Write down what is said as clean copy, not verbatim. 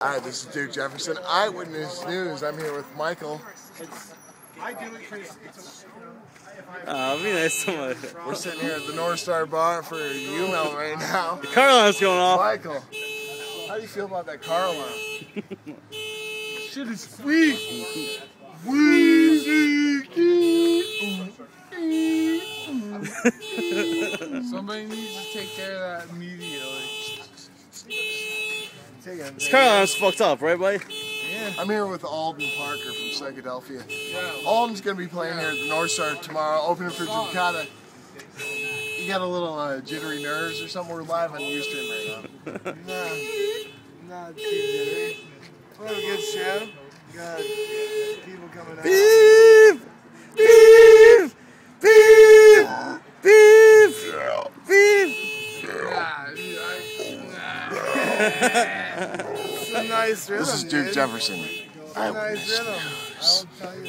Hi, this is Duke Jefferson, Eyewitness News. I'm here with Michael. I do it because it's be nice to my... We're sitting here at the North Star Bar for UML right now. The car alarm's going off. Michael, how do you feel about that car alarm? Shit is sweet. somebody needs to take care of that immediately. This car alarm's fucked up, right, buddy? Yeah. I'm here with Alden Parker from Psychedelphia. Yeah. Alden's going to be playing here at the North Star tomorrow, opening for Jimkata. You got a little jittery nerves or something? We're live on Ustream right now. Not too jittery. We'll have a good show. Got people coming out. Beep! Beep! Beep! Beep! Beep! It's a nice rhythm. This is Duke Jefferson. It's a nice rhythm. I'll tell you.